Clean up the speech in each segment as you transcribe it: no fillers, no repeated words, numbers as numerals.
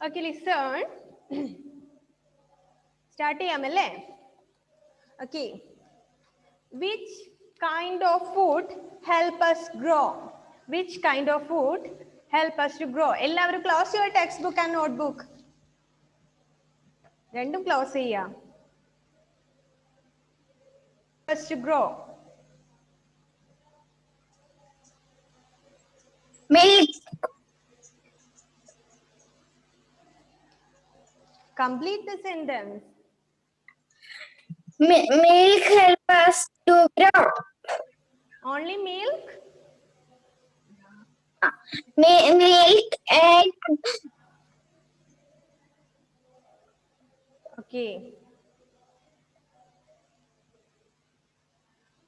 Okay, listen. Start ചെയ്യാമല്ലേ? Okay. Which kind of food help us grow? Which kind of food help us to grow? എല്ലാവരും close your textbook and notebook. രണ്ടും close ചെയ്യാം. Us to grow. Milk. Complete the sentence. Milk help us to grow. Only milk? Milk, egg. Okay.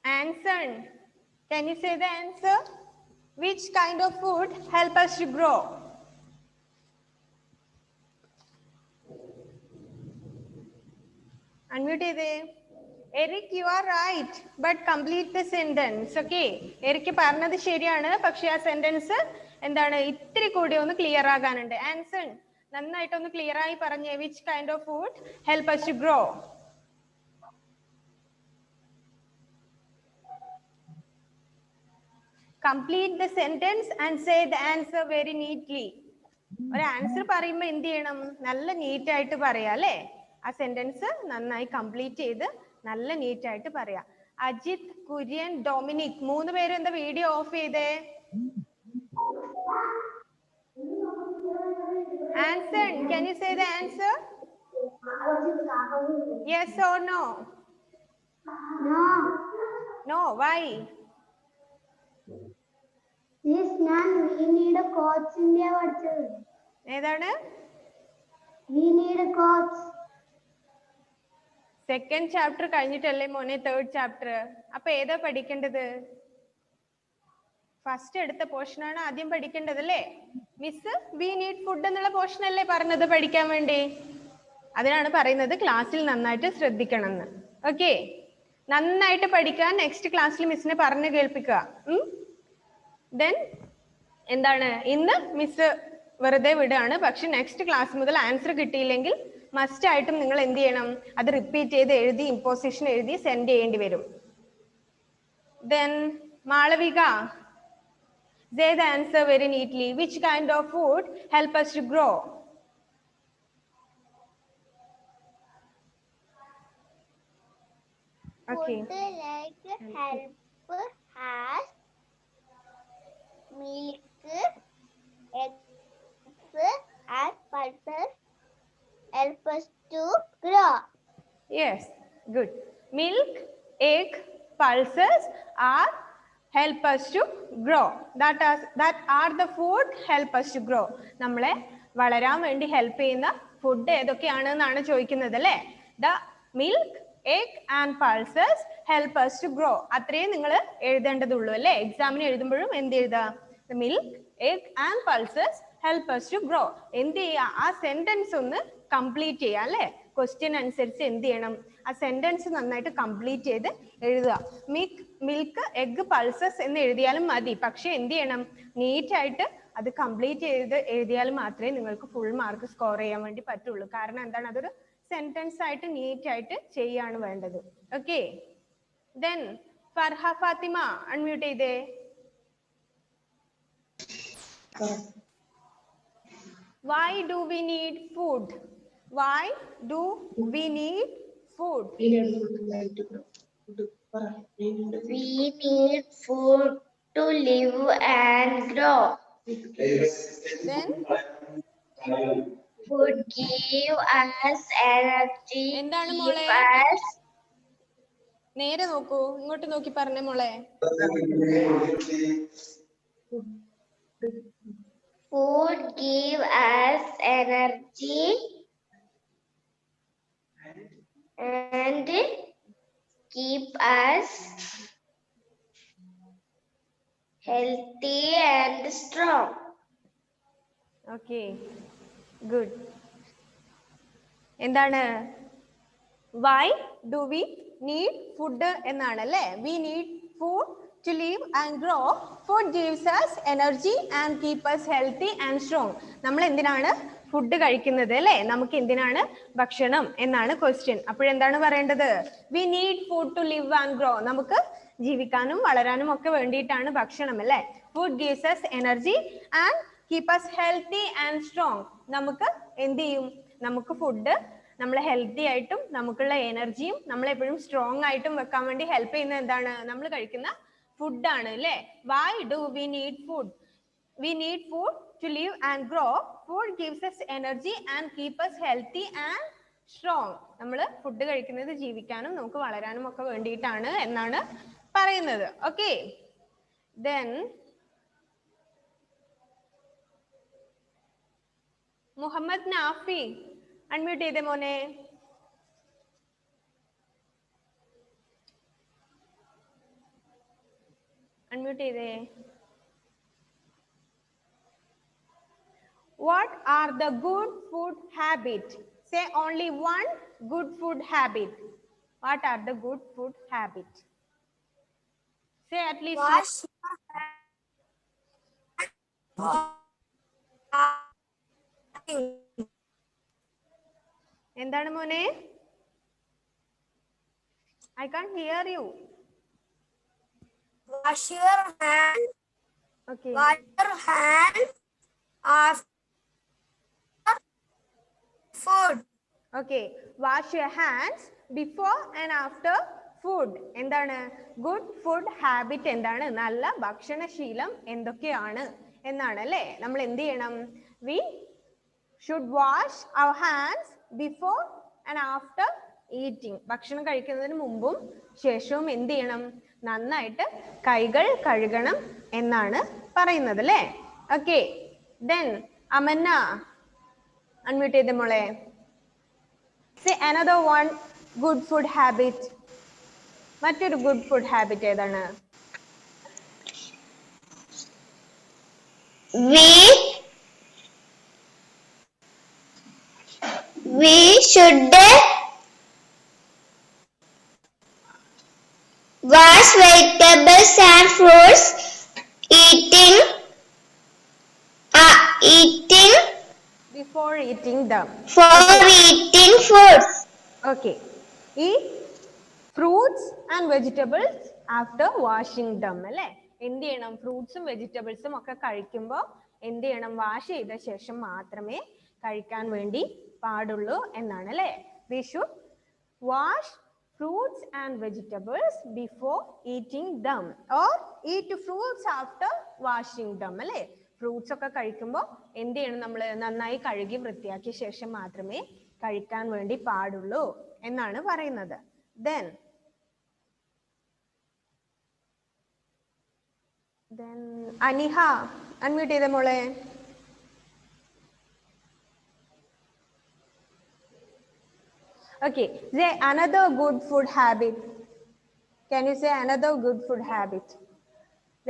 Answer. Can you say the answer? Which kind of food help us to grow? Unmute ചെയ്തേ. Eric, you are right, but complete the sentence. Okay. Eric പറഞ്ഞത് ശരിയാണ്, പക്ഷെ ആ sentence എന്താണ് ഇത്തിരി കൂടി ഒന്ന് clear ആകാനുണ്ട്. Answer നന്നായിട്ട് ഒന്ന് ക്ലിയർ ആയി പറഞ്ഞേ. Which kind of food help us to grow? Complete the sentence and say the answer very neatly. ഒരു ആൻസർ പറയുമ്പോൾ എന്ത് ചെയ്യണം? നല്ല നീറ്റ് ആയിട്ട് പറയാം അല്ലേ? ആ സെന്റൻസ് നന്നായി കംപ്ലീറ്റ് ചെയ്ത് നല്ല നീറ്റ് ആയിട്ട് പറയാം. അജിത്, കുര്യൻ, ഡൊമിനിക്, 3 പേരും എന്താ വീഡിയോ ഓഫ് ചെയ്തേ? Answer. Can you say the answer? Yes or no? No. No. Why? Yes, ഞാൻ we need a coach India പഠിച്ചത്. ഏതാണ്? We need a coach. Second chapter കഴിഞ്ഞിട്ടല്ലേ മോനെ തേർഡ് ചാപ്റ്റർ? അപ്പൊ ഏതാ പഠിക്കേണ്ടത്? ഫസ്റ്റ് എടുത്ത പോർഷൻ ആണ് ആദ്യം പഠിക്കേണ്ടത് അല്ലേ? മിസ് വി നീഡ് ഫുഡ് എന്നുള്ള പോർഷൻ അല്ലേ പറഞ്ഞത് പഠിക്കാൻ വേണ്ടി? അതിനാണ് പറയുന്നത് ക്ലാസ്സിൽ നന്നായിട്ട് ശ്രദ്ധിക്കണം എന്ന്. ഓക്കെ, നന്നായിട്ട് പഠിക്കാൻ നെക്സ്റ്റ് ക്ലാസ്സിൽ മിസ്സിനെ പറഞ്ഞു കേൾപ്പിക്കുക. ദെൻ എന്താണ്, ഇന്ന് മിസ് വെറുതെ വിടുകയാണ്, പക്ഷെ നെക്സ്റ്റ് ക്ലാസ് മുതൽ ആൻസർ കിട്ടിയില്ലെങ്കിൽ മസ്റ്റ് ആയിട്ടും നിങ്ങൾ എന്ത് ചെയ്യണം? അത് റിപ്പീറ്റ് ചെയ്ത് എഴുതി ഇമ്പോസിഷൻ എഴുതി സെൻഡ് ചെയ്യേണ്ടി വരും. Then Malavika, say the answer very neatly. Which kind of food help us to grow? Okay. Food like help has milk, eggs and pulses help us to grow. Yes, good. Milk, egg, pulses are help us to grow. That are the food help us to grow. നമ്മളെ വളരാൻ വേണ്ടി help ചെയ്യുന്ന food ഏതൊക്കെയാണെന്നാണ് ചോദിക്കുന്നത് അല്ലേ? The milk, egg and pulses help us to grow. അത്രയും നിങ്ങൾ എഴുതേണ്ടതുള്ളൂ അല്ലേ? എക്സാമിന് എഴുതുമ്പോഴും എന്ത് എഴുതാ? The milk, egg and pulses help us to grow. എന്ത് ചെയ്യുക? ആ സെന്റൻസ് ഒന്ന് കംപ്ലീറ്റ് ചെയ്യുക അല്ലേ? ക്വസ്റ്റ്യൻ അനുസരിച്ച് എന്ത് ചെയ്യണം? ആ സെന്റൻസ് നന്നായിട്ട് കംപ്ലീറ്റ് ചെയ്ത് എഴുതുക. മിൽക്ക്, എഗ്, പൾസസ് എന്ന് എഴുതിയാലും മതി, പക്ഷെ എന്ത് ചെയ്യണം? നീറ്റ് ആയിട്ട് അത് കംപ്ലീറ്റ് ചെയ്ത് എഴുതിയാൽ മാത്രമേ നിങ്ങൾക്ക് ഫുൾ മാർക്ക് സ്കോർ ചെയ്യാൻ വേണ്ടി പറ്റുള്ളൂ. കാരണം എന്താണ്? അതൊരു സെന്റൻസ് ആയിട്ട് നീറ്റ് ആയിട്ട് ചെയ്യാണ് വേണ്ടത്. Okay, then Farha Fathima unmute ചെയ്തേ. Why do we need food? Why do we need food? We need food to live and grow. Then Food give us energy. എന്താണ് മോളെ? നേരെ നോക്കൂ, ഇങ്ങോട്ട് നോക്കി പറഞ്ഞേ മോളെ. Food give us energy and keep us healthy and strong. Okay, good. എന്താണ്? Why do we need food എന്നാണ് അല്ലേ? We need food to live and grow. Food gives us energy and keep us healthy and strong. നമ്മൾ എന്തിനാണ് food കഴിക്കുന്നത് അല്ലേ? നമുക്ക് എന്തിനാണ് ഭക്ഷണം എന്നാണ് ക്വസ്റ്റ്യൻ. അപ്പോഴെന്താണ് പറയേണ്ടത്? We need food to live and grow. നമുക്ക് ജീവിക്കാനും വളരാനും ഒക്കെ വേണ്ടിയിട്ടാണ് ഭക്ഷണം അല്ലേ? Food gives us energy and keep us healthy and strong. നമുക്ക് എന്ത് ചെയ്യും? നമുക്ക് ഫുഡ് നമ്മളെ ഹെൽത്തി ആയിട്ടും നമുക്കുള്ള എനർജിയും നമ്മളെപ്പോഴും സ്ട്രോങ് ആയിട്ടും വെക്കാൻ വേണ്ടി ഹെൽപ്പ് ചെയ്യുന്ന എന്താണ്? നമ്മൾ കഴിക്കുന്ന ഫുഡാണ് അല്ലേ? Why do we need food? We need food to live and grow. Food gives us energy and keep us healthy and strong. നമ്മൾ ഫുഡ് കഴിക്കുന്നത് ജീവിക്കാനും നമുക്ക് വളരാനും ഒക്കെ വേണ്ടിയിട്ടാണ് എന്നാണ് പറയുന്നത്. Okay, then Muhammad Nafi unmute ചെയ്തേ മോനെ. അൺമ്യൂട്ട് ചെയ്തേ. What are the good food habits? Say only one good food habit. What are the good food habits? Say at least Wash എന്താണ് മോനെ? I can't hear you. wash your hand. Okay. Wash your hand after food. Okay. Wash your hands before and after food. എന്താണ് good food habit? എന്താണ് നല്ല ഭക്ഷണശീലം എന്തൊക്കെയാണ് എന്നാണ് അല്ലേ? നമ്മൾ എന്ത് ചെയ്യണം? We should wash our hands before and after eating. ഭക്ഷണം കഴിക്കുന്നതിന് മുമ്പും ശേഷവും എന്ത് ചെയ്യണം? നന്നായിട്ട് കൈകൾ കഴുകണം എന്നാണ് പറയുന്നത് അല്ലേ? ഓക്കെ, ദെൻ അമന്ന അൺമ്യൂട്ട് ചെയ്ത മോളെ. Say another one good food habit. മറ്റൊരു ഗുഡ് ഫുഡ് ഹാബിറ്റ് ഏതാണ്? We should wash vegetables and fruits Before eating them. eating foods. Okay. Eat fruits and vegetables after washing them അല്ലേ? എന്ത് ചെയ്യണം? ഫ്രൂട്ട്സും വെജിറ്റബിൾസും ഒക്കെ കഴിക്കുമ്പോൾ എന്ത് ചെയ്യണം? വാഷ് ചെയ്ത ശേഷം മാത്രമേ കഴിക്കാൻ വേണ്ടി പാടുള്ളൂ എന്നാണ് അല്ലേ? We should wash fruits and vegetables before eating them or eat fruits after washing them അല്ലേ? ഫ്രൂട്ട്സ് ഒക്കെ കഴിക്കുമ്പോൾ എന്ത് ചെയ്യണം? നമ്മൾ നന്നായി കഴുകി വൃത്തിയാക്കിയ ശേഷം മാത്രമേ കഴിക്കാൻ വേണ്ടി പാടുള്ളൂ എന്നാണ് പറയുന്നത്. Then അനിഹ അൺമ്യൂട്ട് ചെയ്ത മോളെ. Okay, say another good food habit. Can you say another good food habit?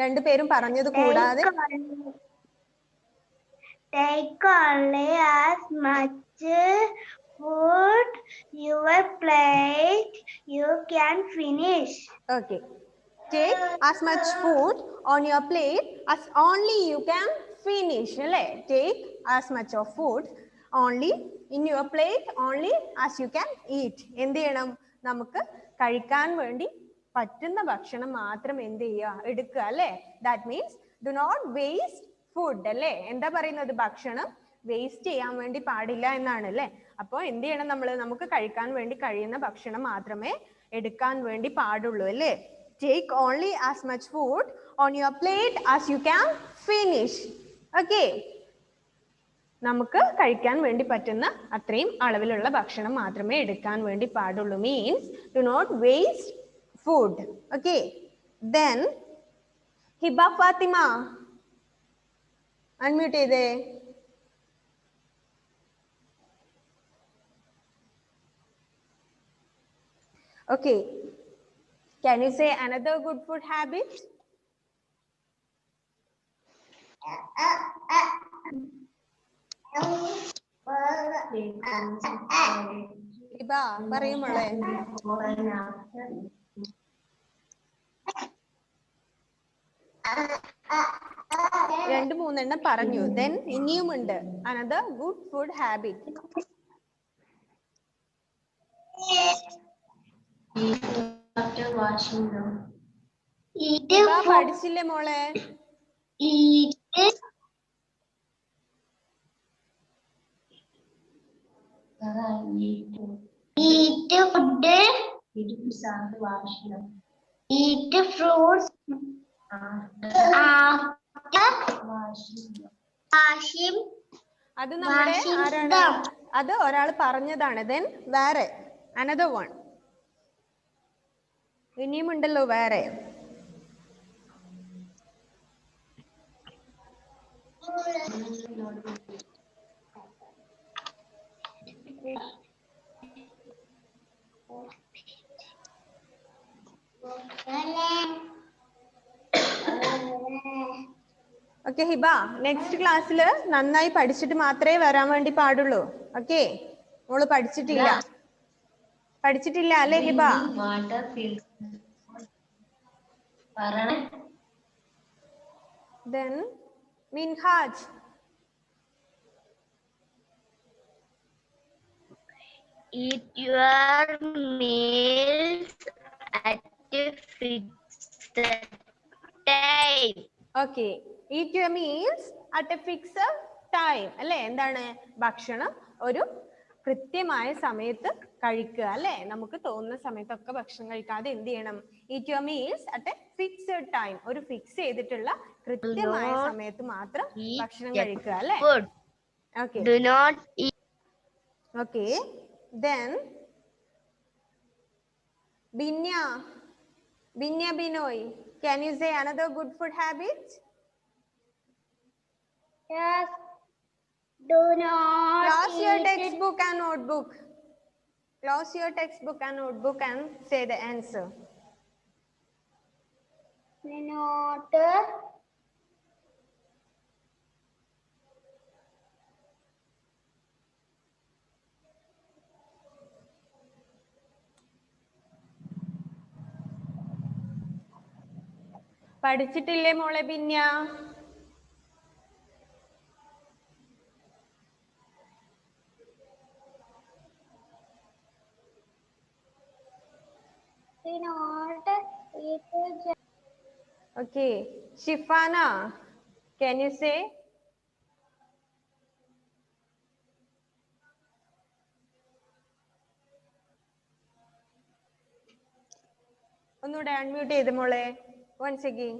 രണ്ടുപേരും പറഞ്ഞത് കൂടാതെ Take only as much food your plate you can finish. Okay. Take as much food on your plate as only you can finish. അല്ലേ? Take as much of food only in your plate only as you can eat. എന്ത് ചെയ്യണം? നമുക്ക് കഴിക്കാൻ വേണ്ടി പറ്റുന്ന ഭക്ഷണം മാത്രം എന്ത് ചെയ്യുക? എടുക്കുക അല്ലേ? That means do not waste food അല്ലേ? എന്താ പറയുന്നത്? ഭക്ഷണം വേസ്റ്റ് ചെയ്യാൻ വേണ്ടി പാടില്ല എന്നാണ് അല്ലേ? അപ്പോൾ എന്ത് ചെയ്യണം? നമുക്ക് കഴിക്കാൻ വേണ്ടി കഴിയുന്ന ഭക്ഷണം മാത്രമേ എടുക്കാൻ വേണ്ടി പാടുള്ളൂ അല്ലേ? Take only as much food on your plate as you can finish. Okay. നമുക്ക് കഴിക്കാൻ വേണ്ടി പറ്റുന്ന അത്രയും അളവിലുള്ള ഭക്ഷണം മാത്രമേ എടുക്കാൻ വേണ്ടി പാടുള്ളൂ. Means do not waste food. Okay. Then Hiba Fatima unmute ചെയ്തേ. Okay. Can you say another good food habit? Hiba പറയൂ മോളെ. രണ്ട് മൂന്നെണ്ണം പറഞ്ഞു. Then ഇനിയുമുണ്ട് another good food habit. After washing them. പഠിച്ചില്ലേ മോളെ? Eat food. Eat fruits after washing. അത് നമ്മുടെ ആരാണ്? അത് ഒരാൾ പറഞ്ഞതാണ്. Then വേറെ another one. ഇനിയുമുണ്ടല്ലോ വേറെ. ഓക്കെ ഹിബ, നെക്സ്റ്റ് ക്ലാസ്സിൽ നന്നായി പഠിച്ചിട്ട് മാത്രമേ വരാൻ വേണ്ടി പാടുള്ളൂ. ഓക്കെ, മോള് പഠിച്ചിട്ടില്ല അല്ലേ Hiba? Then Minhaj. Eat your meals at a fixed time. Okay, eat your meals at a fixed time. അല്ലേ? എന്താണ്? ഭക്ഷണം ഒരു കൃത്യമായ സമയത്ത് കഴിക്കുക അല്ലേ? നമുക്ക് തോന്നുന്ന സമയത്തൊക്കെ ഭക്ഷണം കഴിക്കാതെ എന്ത് ചെയ്യണം? Eat your meals at a fixed time. ഒരു ഫിക്സ് ചെയ്തിട്ടുള്ള കൃത്യമായ സമയത്ത് മാത്രം ഭക്ഷണം കഴിക്കുക അല്ലേ? Okay. Do not eat. Okay. Then Binya Binoy, can you say another good food habit? Yes. Do not Close your eat textbook and notebook. Close your textbook and notebook and say the answer. not പഠിച്ചിട്ടില്ലേ മോളെ ബിന്യ? Okay, Shifana, can you say? ഒന്നുകൂടെ unmute ചെയ്ത് മോളെ. Once again.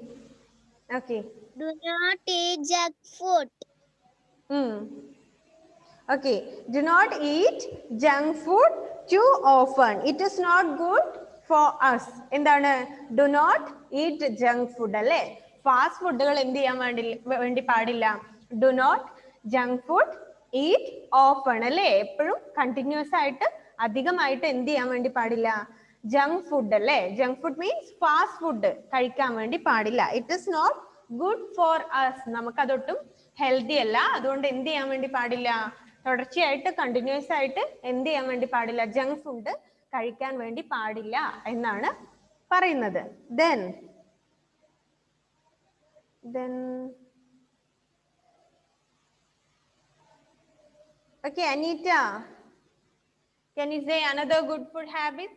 Okay. Do not eat junk food. Okay. Do not eat junk food too often. It is not good for us. എന്താണ്? Do not eat junk food അല്ലേ? Fast ഫുഡുകൾ എന്ത് ചെയ്യാൻ വേണ്ടി പാടില്ല? Do not junk food eat often അല്ലേ? എപ്പോഴും continuous ആയിട്ട് അധികമായിട്ട് എന്ത് ചെയ്യാൻ വേണ്ടി പാടില്ല? ജങ്ക് ഫുഡ് അല്ലേ? Junk food means fast food കഴിക്കാൻ വേണ്ടി പാടില്ല. It is not good for us. നമുക്കതൊട്ടും ഹെൽത്തി അല്ല. അതുകൊണ്ട് എന്ത് ചെയ്യാൻ വേണ്ടി പാടില്ല? തുടർച്ചയായിട്ട് കണ്ടിന്യൂസ് ആയിട്ട് എന്ത് ചെയ്യാൻ വേണ്ടി പാടില്ല? ജങ്ക് ഫുഡ് കഴിക്കാൻ വേണ്ടി പാടില്ല എന്നാണ് പറയുന്നത്. Then okay, Anita, can you say another good food habit?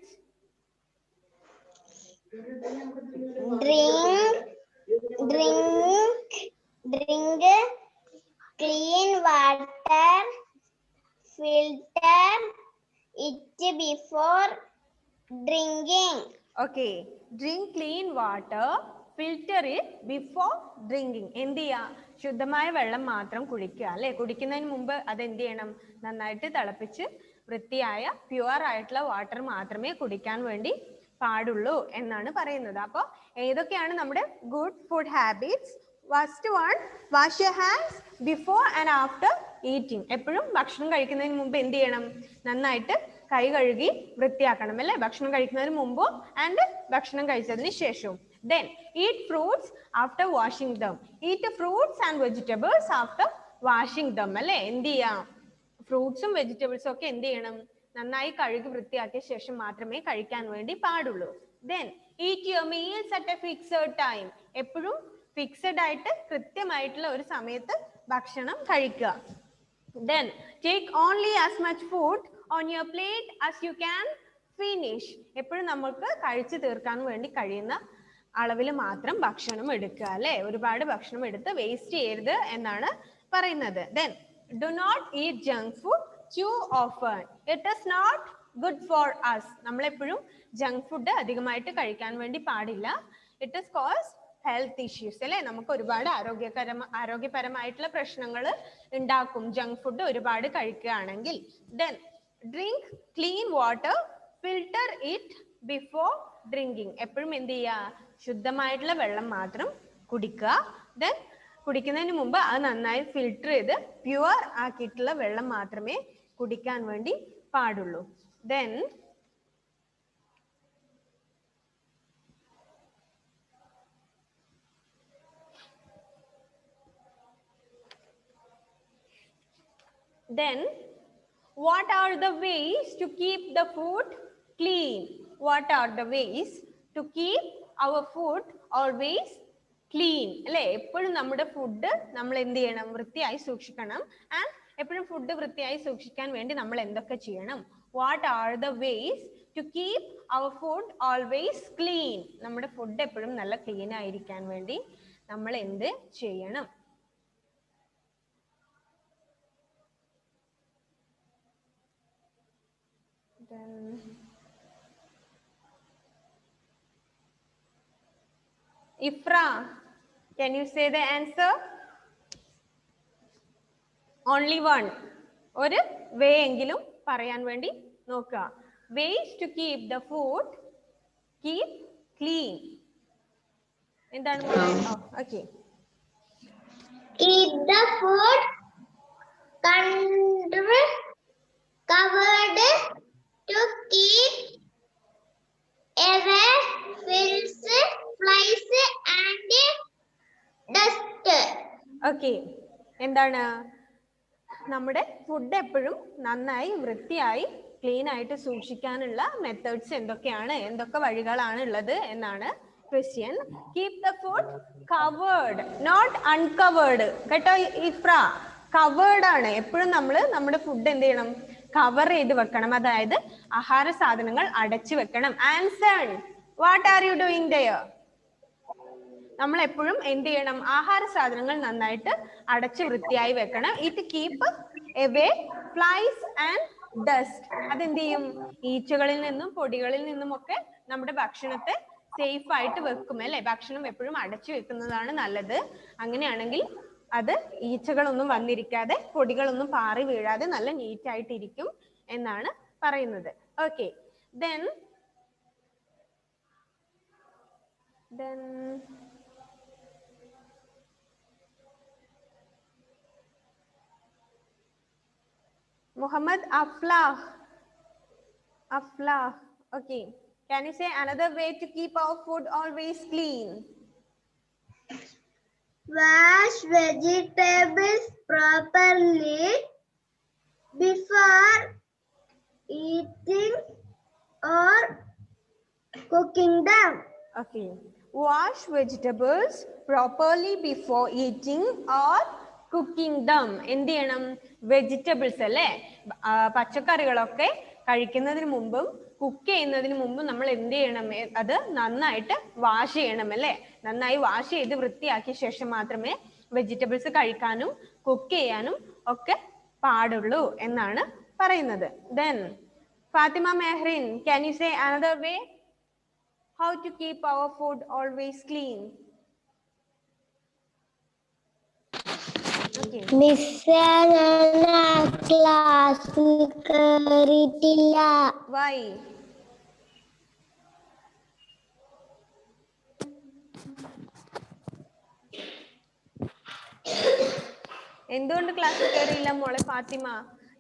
Drink clean water, filter it before drinking. Okay, drink clean water, filter it before drinking. എന്ത് ചെയ്യാ? ശുദ്ധമായ വെള്ളം മാത്രം കുടിക്കുക അല്ലേ? കുടിക്കുന്നതിന് മുമ്പ് അത് എന്ത് ചെയ്യണം? നന്നായിട്ട് തിളപ്പിച്ച് വൃത്തിയായ പ്യുവർ ആയിട്ടുള്ള വാട്ടർ മാത്രമേ കുടിക്കാൻ വേണ്ടി പാടുള്ളൂ എന്നാണ് പറയുന്നത്. അപ്പോൾ ഏതൊക്കെയാണ് നമ്മുടെ good food habits? First one, wash your hands before and after eating. എപ്പോഴും ഭക്ഷണം കഴിക്കുന്നതിന് മുമ്പ് എന്ത് ചെയ്യണം? നന്നായിട്ട് കൈ കഴുകി വൃത്തിയാക്കണം അല്ലേ? ഭക്ഷണം കഴിക്കുന്നതിന് മുമ്പും ആൻഡ് ഭക്ഷണം കഴിച്ചതിന് ശേഷവും. Then eat fruits after washing them. Eat fruits and vegetables after washing them അല്ലേ? എന്ത് ചെയ്യാം? ഫ്രൂട്ട്സും വെജിറ്റബിൾസും ഒക്കെ എന്ത് ചെയ്യണം? നന്നായി കഴുകി വൃത്തിയാക്കിയ ശേഷം മാത്രമേ കഴിക്കാൻ വേണ്ടി പാടുള്ളൂ. Then eat your meals at a fixed time. എപ്പോഴും ഫിക്സഡ് ആയിട്ട് കൃത്യമായിട്ടുള്ള ഒരു സമയത്ത് ഭക്ഷണം കഴിക്കുക. Then take only as much food on your plate as you can finish. എപ്പോഴും നമുക്ക് കഴിച്ചു തീർക്കാൻ വേണ്ടി കഴിയുന്ന അളവിൽ മാത്രം ഭക്ഷണം എടുക്കുക അല്ലെ. ഒരുപാട് ഭക്ഷണം എടുത്ത് വേസ്റ്റ് ചെയ്യരുത് എന്നാണ് പറയുന്നത്. Then do not eat junk food too often. It is not good for us. നമ്മൾ എപ്പോഴും ജങ്ക് ഫുഡ് അധികമായിട്ട് കഴിക്കാൻ വേണ്ടി പാടില്ല. It is cause health issues അല്ലെ. നമുക്ക് ഒരുപാട് ആരോഗ്യപരമായിട്ടുള്ള പ്രശ്നങ്ങൾ ഉണ്ടാക്കും ജങ്ക് ഫുഡ് ഒരുപാട് കഴിക്കുകയാണെങ്കിൽ. Then drink clean water, filter it before drinking. എപ്പോഴും എന്ത് ചെയ്യുക, ശുദ്ധമായിട്ടുള്ള വെള്ളം മാത്രം കുടിക്കുക. Then കുടിക്കുന്നതിന് മുമ്പ് അത് നന്നായി ഫിൽട്ടർ ചെയ്ത് പ്യുവർ ആക്കിയിട്ടുള്ള വെള്ളം മാത്രമേ കുടിക്കാൻ വേണ്ടി പാടുള്ളൂ. Then what are the ways to keep the food clean? What are the ways to keep our food always clean? അല്ലേ, എപ്പോഴും നമ്മുടെ ഫുഡ് നമ്മൾ എന്ത് ചെയ്യണം, വൃത്തിയായി സൂക്ഷിക്കണം. ആൻഡ് എപ്പോഴും ഫുഡ് വൃത്തിയായി സൂക്ഷിക്കാൻ വേണ്ടി നമ്മൾ എന്തൊക്കെ ചെയ്യണം? What are the ways to keep our food always clean? നമ്മുടെ ഫുഡ് എപ്പോഴും നല്ല ക്ലീൻ ആയിരിക്കാൻ വേണ്ടി നമ്മൾ എന്ത് ചെയ്യണം? Ifra, can you say the answer? Only one. ഒരു വേ എങ്കിലും പറയാൻ വേണ്ടി നോക്കുക. Ways to keep the food clean. എന്താണ്? Okay. Keep the food covered to keep away filth, flies and dust. Okay. എന്താണ്? നമ്മുടെ ഫുഡ് എപ്പോഴും നന്നായി വൃത്തിയായി ക്ലീൻ ആയിട്ട് സൂക്ഷിക്കാനുള്ള മെത്തേഡ്സ് എന്തൊക്കെയാണ്, എന്തൊക്കെ വഴികളാണ് ഉള്ളത് എന്നാണ് question. Keep the food covered, not uncovered. കേട്ടോ ഇഫ്ര, കവേർഡ് ആണ്. എപ്പോഴും നമ്മൾ നമ്മുടെ ഫുഡ് എന്ത് ചെയ്യണം, കവർ ചെയ്ത് വെക്കണം. അതായത് ആഹാര സാധനങ്ങൾ അടച്ചു വെക്കണം. Anson, what are you doing there? നമ്മൾ എപ്പോഴും എന്ത് ചെയ്യണം, ആഹാര സാധനങ്ങൾ നന്നായിട്ട് അടച്ച് വൃത്തിയായി വെക്കണം. It keep away flies and dust. അതെന്ത് ചെയ്യും, ഈച്ചകളിൽ നിന്നും പൊടികളിൽ നിന്നും ഒക്കെ നമ്മുടെ ഭക്ഷണത്തെ സേഫ് ആയിട്ട് വെക്കും അല്ലെ. ഭക്ഷണം എപ്പോഴും അടച്ചു വെക്കുന്നതാണ് നല്ലത്. അങ്ങനെയാണെങ്കിൽ അത് ഈച്ചകളൊന്നും വന്നിരിക്കാതെ പൊടികളൊന്നും പാറി വീഴാതെ നല്ല നീറ്റ് ആയിട്ടിരിക്കും എന്നാണ് പറയുന്നത്. Okay, then Muhammad Aflah. Okay, can you say another way to keep our food always clean? Wash vegetables properly before eating or cooking them. Okay, wash vegetables properly before eating or cooking them. എന്ത് ചെയ്യണം, vegetables അല്ലേ, പച്ചക്കറികളൊക്കെ കഴിക്കുന്നതിന് മുമ്പും cook ചെയ്യുന്നതിന് മുമ്പും നമ്മൾ എന്ത് ചെയ്യണം, അത് നന്നായിട്ട് വാഷ് ചെയ്യണം അല്ലേ. നന്നായി വാഷ് ചെയ്ത് വൃത്തിയാക്കിയ ശേഷം മാത്രമേ വെജിറ്റബിൾസ് കഴിക്കാനും കുക്ക് ചെയ്യാനും ഒക്കെ പാടുള്ളൂ എന്നാണ് പറയുന്നത്. Then Fatima Mehrin, can you say another way how to keep our food always clean? Okay. Miss class കേറിയിട്ടില്ല. Why? എന്തുകൊണ്ട് ക്ലാസ് കയറിയില്ല മോളെ ഫാത്തിമ?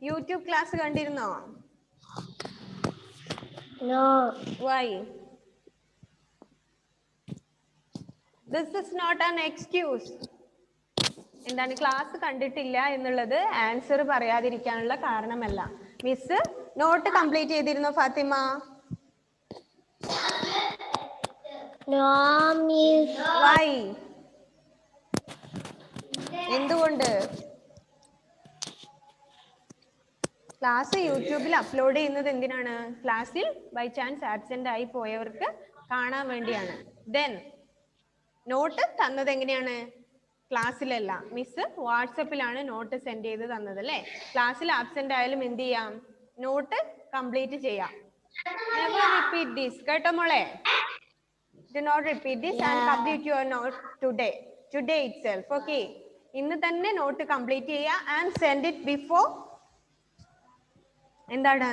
യൂട്യൂബ് ക്ലാസ് കണ്ടിരുന്നോ? No. Why? This is not an excuse. എന്താണ്, ക്ലാസ് കണ്ടിട്ടില്ല എന്നുള്ളത് ആൻസർ പറയാതിരിക്കാനുള്ള കാരണമല്ല. മിസ് നോട്ട് കംപ്ലീറ്റ് ചെയ്തിരുന്നോ ഫാത്തിമ? No, miss. Why? എന്തുകൊണ്ട്? ക്ലാസ് യൂട്യൂബിൽ അപ്ലോഡ് ചെയ്യുന്നത് എന്തിനാണ്? ക്ലാസ്സിൽ ബൈ ചാൻസ് ആബ്സെന്റ് ആയി പോയവർക്ക് കാണാൻ വേണ്ടിയാണ്. ദെൻ നോട്ട് തന്നത് എങ്ങനെയാണ്? ക്ലാസ്സിലല്ല, മിസ് വാട്സപ്പിലാണ് നോട്ട് സെൻഡ് ചെയ്ത് തന്നത് അല്ലേ? ക്ലാസ്സിൽ ആബ്സെന്റ് ആയാലും എന്ത് ചെയ്യാം? നോട്ട് കംപ്ലീറ്റ് ചെയ്യാം. Never repeat this. കേട്ടോ മോളെ? Do not repeat this and complete your note today itself. Okay. ഇന്ന് തന്നെ നോട്ട് കംപ്ലീറ്റ് ചെയ്യുക and send it before. എന്താണ്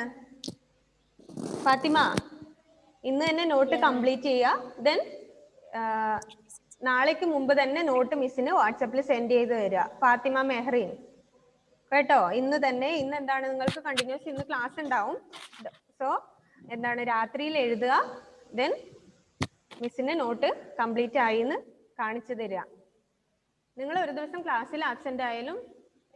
ഫാത്തിമ? ഇന്ന് തന്നെ നോട്ട് കംപ്ലീറ്റ് ചെയ്യുക. ദെൻ നാളേക്ക് മുമ്പ് തന്നെ നോട്ട് മിസ്സിന് വാട്സപ്പിൽ സെൻഡ് ചെയ്ത് തരിക. ഫാത്തിമ മെഹ്റീൻ കേട്ടോ? ഇന്ന് തന്നെ. ഇന്ന് എന്താണ് നിങ്ങൾക്ക് കണ്ടിന്യൂസ് ഇന്ന് ക്ലാസ് ഉണ്ടാവും. സോ എന്താണ് രാത്രിയിൽ എഴുതുക. ദെൻ മിസ്സിന് നോട്ട് കംപ്ലീറ്റ് ആയി എന്ന് കാണിച്ചു തരിക. നിങ്ങൾ ഒരു ദിവസം ക്ലാസ്സിൽ ആബ്സെന്റ് ആയാലും